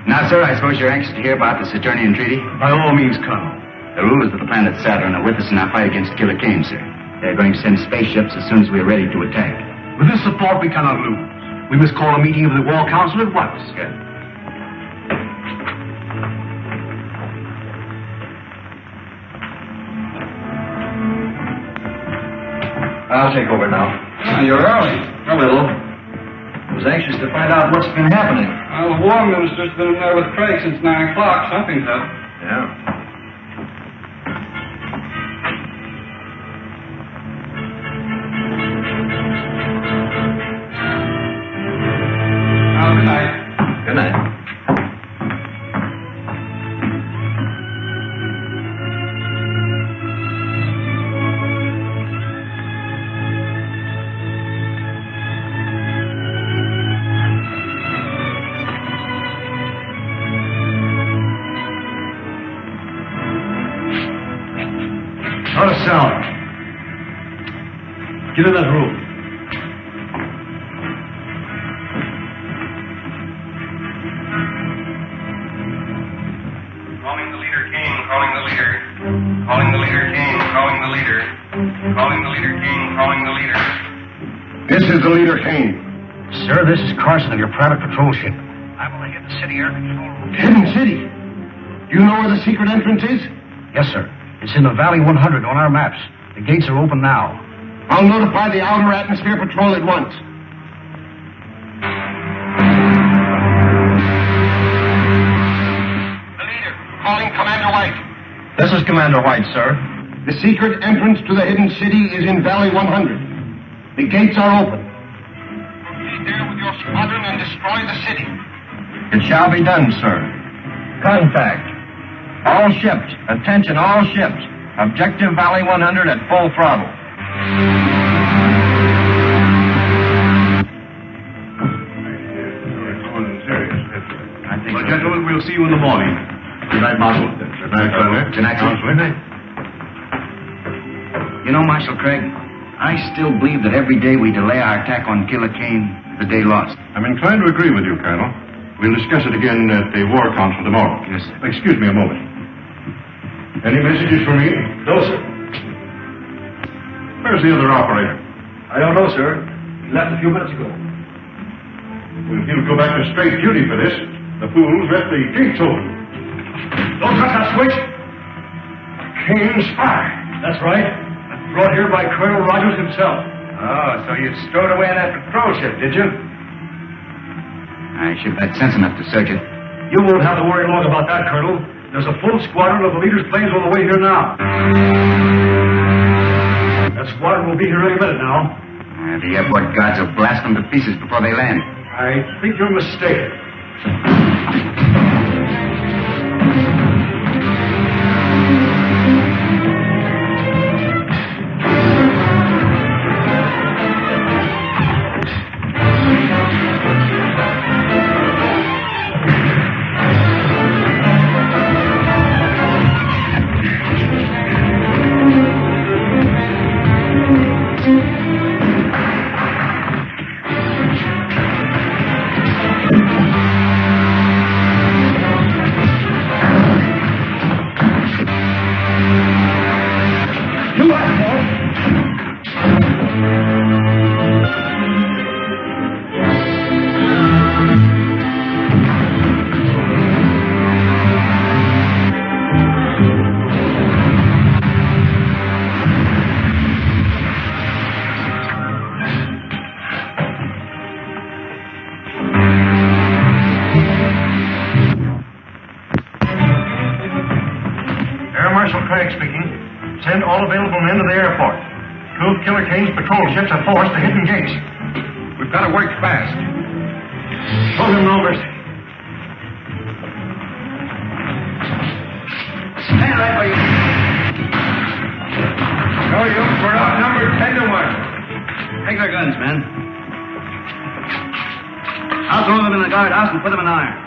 Now, sir, I suppose you're anxious to hear about the Saturnian treaty? By all means, Colonel. The rulers of the planet Saturn are with us in our fight against Killer Kane, sir. They're going to send spaceships as soon as we're ready to attack. With this support, we cannot lose. We must call a meeting of the War Council at once. Good. I'll take over now. You're early. A little. I was anxious to find out what's been happening. Well, the War Minister's been in there with Craig since 9 o'clock. Something's up. Yeah. Well, good night. Good night. Get in that room. Calling the leader, Kane. Calling the leader. Calling the leader, Kane. Calling the leader. Calling the leader, Kane. Calling the leader. This is the leader, Kane. Sir, this is Carson of your private patrol ship. I'm on the Hidden City air control room. Hidden City? You know where the secret entrance is? Yes, sir. It's in the Valley 100 on our maps. The gates are open now. I'll notify the Outer Atmosphere Patrol at once. The leader, calling Commander White. This is Commander White, sir. The secret entrance to the Hidden City is in Valley 100. The gates are open. Proceed there with your squadron and destroy the city. It shall be done, sir. Contact. All ships. Attention, all ships. Objective Valley 100 at full throttle. Well, gentlemen, we'll see you in the morning. Good night, Marshal. Good night, Colonel. Good night, Counsel. Good night. You know, Marshal Craig, I still believe that every day we delay our attack on Killer Kane is a day lost. I'm inclined to agree with you, Colonel. We'll discuss it again at the War Council tomorrow. Yes, sir. Excuse me a moment. Any messages for me? No, sir. Where's the other operator? I don't know, sir. He left a few minutes ago. Well, he'll go back to straight duty for this. The fools left the gates open. Don't touch that switch. Kane's spy. That's right. Brought here by Colonel Rogers himself. Oh, so you stowed away in that patrol ship, did you? I should have had sense enough to search it. You won't have to worry long about that, Colonel. There's a full squadron of the leader's planes on the way here now. That squadron will be here any minute now. The airport guards will blast them to pieces before they land. I think you're mistaken. Send all available men to the airport. Two of Killer Kane's patrol ships have forced the hidden gates. We've got to work fast. Show them no mercy. Stand right where you... No use. We're outnumbered 10 to 1. Take their guns, men. I'll throw them in the guardhouse and put them in irons.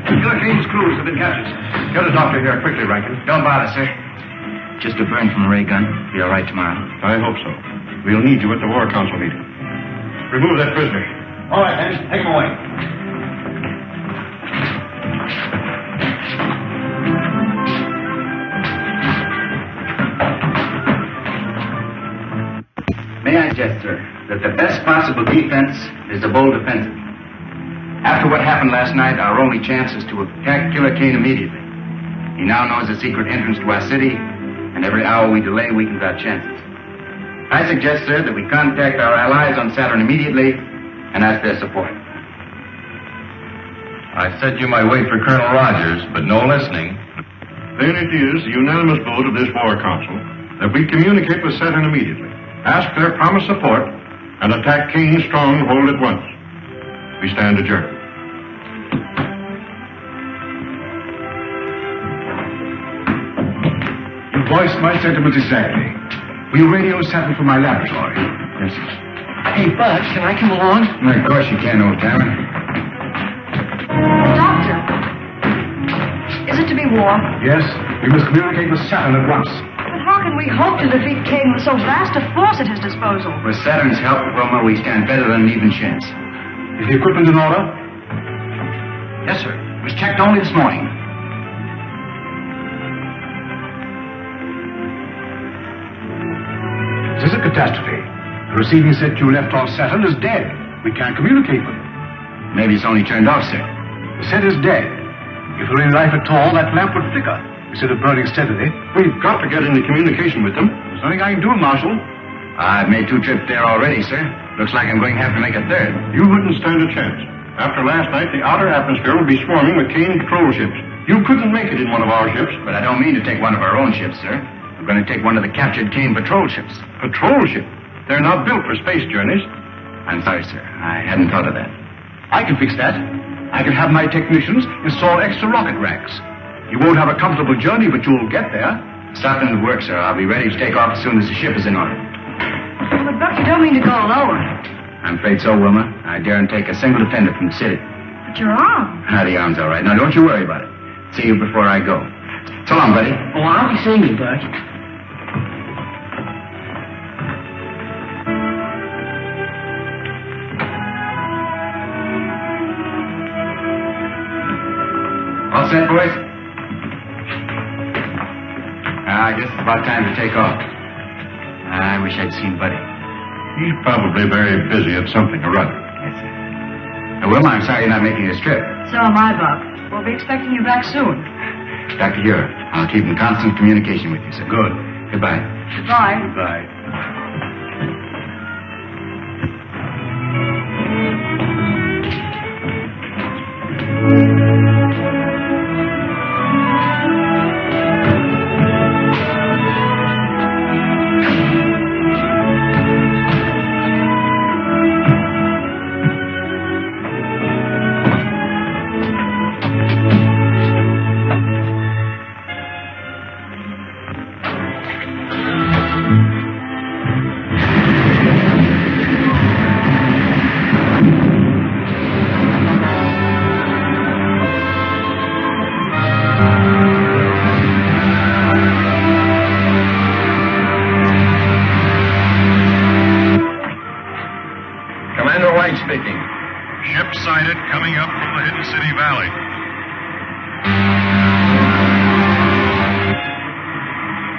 Killer Kane's crews have been captured. Get a doctor here quickly, Rankin. Don't bother, sir. Just a burn from a ray gun. Be all right tomorrow. I hope so. We'll need you at the War Council meeting. Remove that prisoner. All right, then. Take him away. May I suggest, sir, that the best possible defense is the bold offensive. After what happened last night, our only chance is to attack Killer Kane immediately. He now knows the secret entrance to our city, and every hour we delay weakens our chances. I suggest, sir, that we contact our allies on Saturn immediately and ask their support. I said you might wait for Colonel Rogers, but no listening. Then it is the unanimous vote of this War Council that we communicate with Saturn immediately, ask their promised support, and attack Kane's stronghold at once. We stand adjourned. You voiced my sentiments exactly. We'll radio Saturn from my laboratory. Yes, sir. Hey, Bud, can I come along? Of course you can, old timer. Doctor. Is it to be war? Yes, we must communicate with Saturn at once. But how can we hope to defeat Kane with so vast a force at his disposal? With Saturn's help, Wilma, we stand better than an even chance. Is the equipment in order? Yes, sir. It was checked only this morning. This is a catastrophe. The receiving set you left off Saturn is dead. We can't communicate with it. Maybe it's only turned off, sir. The set is dead. If there were any life at all, that lamp would flicker instead of burning steadily. We've got to get into communication with them. There's nothing I can do, Marshal. I've made 2 trips there already, sir. Looks like I'm going to have to make a 3rd. You wouldn't stand a chance. After last night, the outer atmosphere would be swarming with Kane patrol ships. You couldn't make it in one of our ships. But I don't mean to take one of our own ships, sir. I'm going to take one of the captured Kane patrol ships. Patrol ship? They're not built for space journeys. I'm sorry, sir. I hadn't thought of that. I can fix that. I can have my technicians install extra rocket racks. You won't have a comfortable journey, but you'll get there. Starting to work, sir. I'll be ready to take off as soon as the ship is in order. But, Buck, you don't mean to go alone. I'm afraid so, Wilma. I daren't take a single defender from the city. But your arm. The arm's all right. Now, don't you worry about it. See you before I go. So long, buddy. Oh, I'll be seeing you, Buck. All set, boys? I guess it's about time to take off. I wish I'd seen Buddy. He's probably very busy at something or other. Yes, sir. Wilma, I'm sorry you're not making this trip. So am I, Buck. We'll be expecting you back soon. Dr. Ure, I'll keep in constant communication with you, sir. Good. Goodbye. Goodbye. Goodbye. Speaking. Ship sighted coming up from the Hidden City Valley.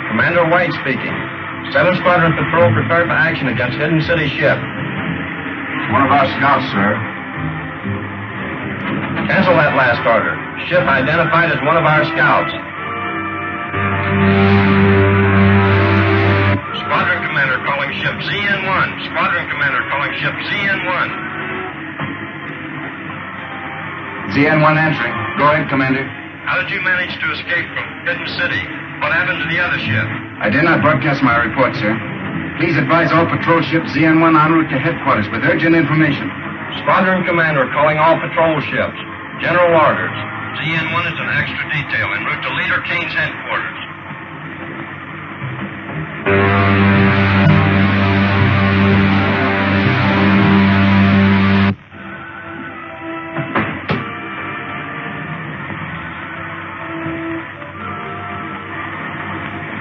Commander White speaking. 7 Squadron Patrol prepared for action against Hidden City ship. One of our scouts, sir. Cancel that last order. Ship identified as one of our scouts. Squadron Commander calling ship ZN-1. Squadron Commander calling ship ZN-1. ZN-1 answering. Go ahead, Commander. How did you manage to escape from Hidden City? What happened to the other ship? I did not broadcast my report, sir. Please advise all patrol ships ZN-1 en route to headquarters with urgent information. Squadron Commander calling all patrol ships. General orders. ZN-1 is an extra detail en route to Leader Kane's headquarters.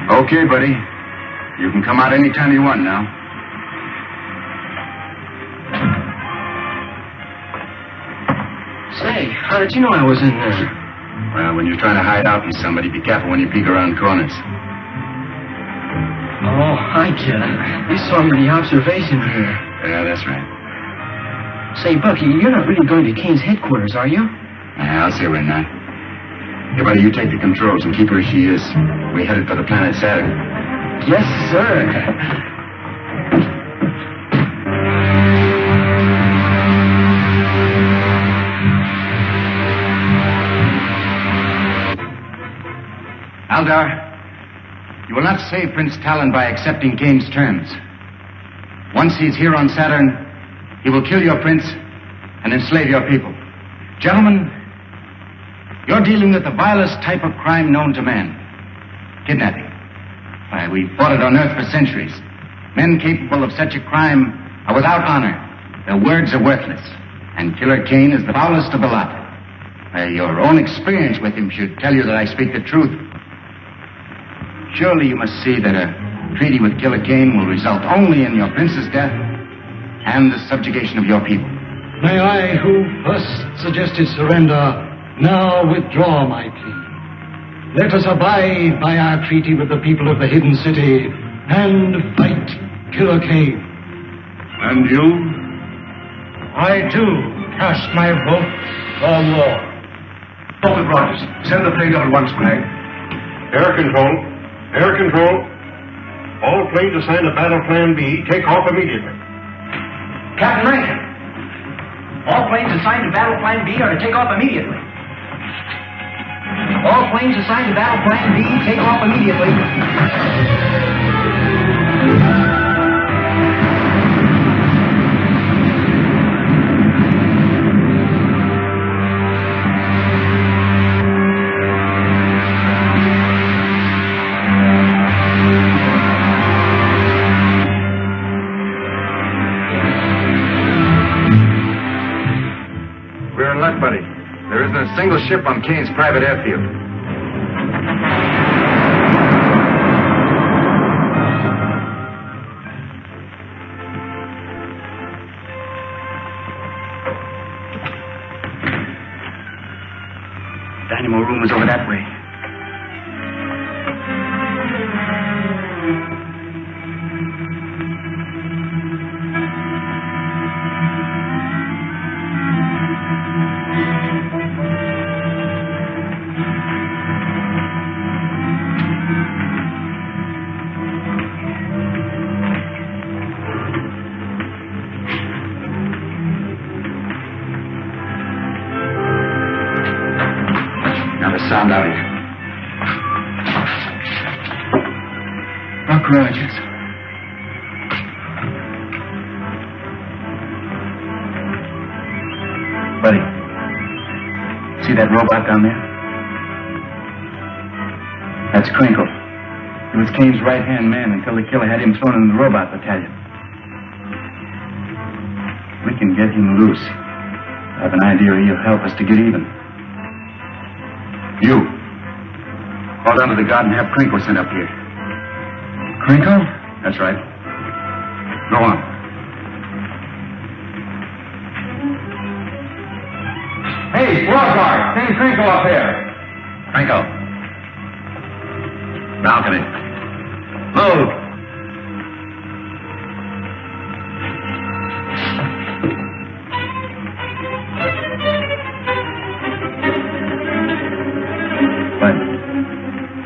Okay, buddy. You can come out anytime you want now. Say, how did you know I was in there? Well, when you're trying to hide out from somebody, be careful when you peek around corners. Oh, I get it. You saw me in the observation here. Yeah, that's right. Say, Bucky, you're not really going to Kane's headquarters, are you? Yeah, I'll say we're not. Hey, buddy, you take the controls and keep her as she is. We're headed for the planet Saturn. Yes, sir. Aldar, you will not save Prince Talon by accepting Kane's terms. Once he's here on Saturn, he will kill your prince and enslave your people. Gentlemen, you're dealing with the vilest type of crime known to man. Kidnapping. Why, we've fought it on Earth for centuries. Men capable of such a crime are without honor. Their words are worthless. And Killer Kane is the foulest of the lot. Your own experience with him should tell you that I speak the truth. Surely you must see that a treaty with Killer Kane will result only in your prince's death and the subjugation of your people. May I, who first suggested surrender, now withdraw my plea. Let us abide by our treaty with the people of the Hidden City and fight Killer Kane. And you? I do cast my vote for war. Prophet Rogers, send the plane up at once, Mag. Air control. Air control. All planes assigned to Battle Plan B, take off immediately. Captain Rankin, all planes assigned to Battle Plan B are to take off immediately. All planes assigned to Battle Plan B, take off immediately. We're in luck, buddy. There isn't a single ship on Kane's private airfield. Dynamo room is over that way. Sound out here. Rogers. Buddy, see that robot down there? That's Crinkle. He was Kane's right-hand man until the killer had him thrown in the robot battalion. We can get him loose. I have an idea he'll help us to get even. You. Call down to the guard and have Crinkle sent up here. Crinkle? That's right. Go on. Hey, squad car, send Crinkle up here. Crinkle. Balcony. Move.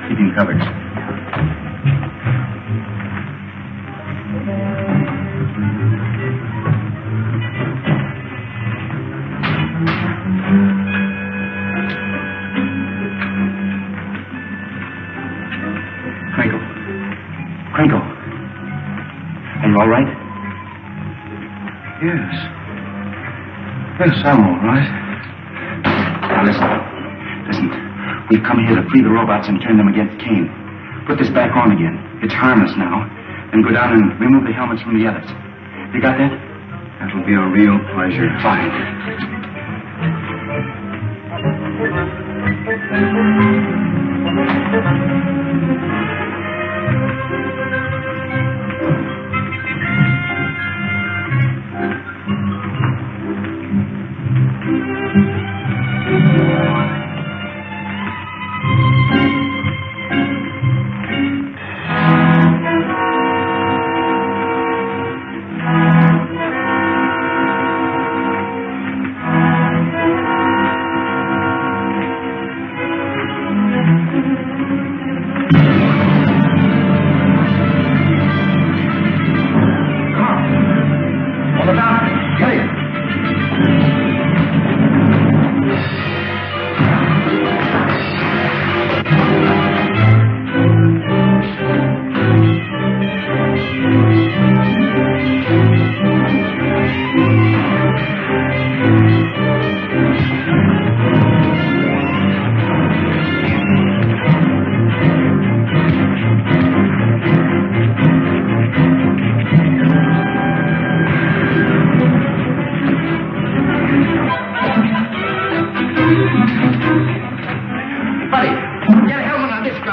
Keep him covered. Crinkle. Are you all right? Yes. Yes, I'm all right. Now listen. We've come here to free the robots and turn them against Kane. Put this back on again. It's harmless now. Then go down and remove the helmets from the others. You got that? That'll be a real pleasure. Fine.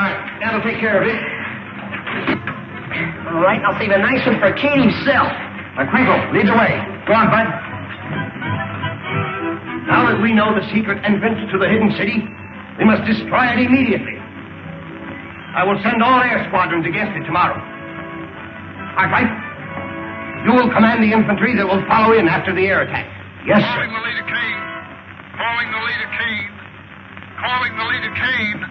right, that'll take care of it. All right, I'll save a nice one for Kane himself. Crinkle, lead the way. Go on, Bud. Now that we know the secret entrance to the hidden city, we must destroy it immediately. I will send all air squadrons against it tomorrow. Cartwright, you will command the infantry that will follow in after the air attack. Yes, sir. Calling the leader Kane. Calling the leader Kane. Calling the leader Kane.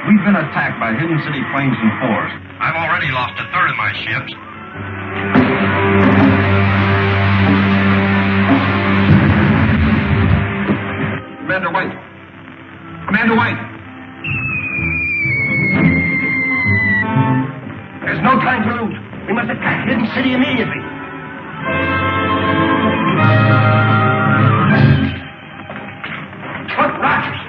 We've been attacked by hidden city planes and force. I've already lost a third of my ships. Commander White. Commander White. There's no time to lose. We must attack Hidden City immediately. Look, Rogers.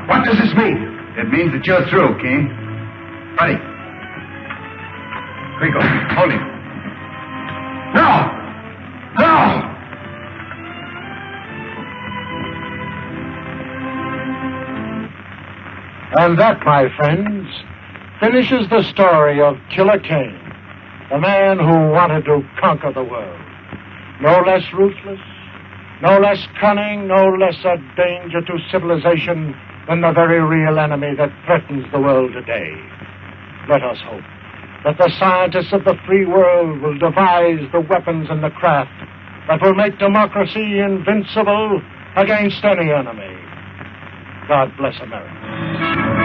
What does this mean? It means that you're through, Kane. Buddy. Crinkle, hold him. No! No! And that, my friends, finishes the story of Killer Kane, the man who wanted to conquer the world. No less ruthless, no less cunning, no less a danger to civilization than the very real enemy that threatens the world today. Let us hope that the scientists of the free world will devise the weapons and the craft that will make democracy invincible against any enemy. God bless America.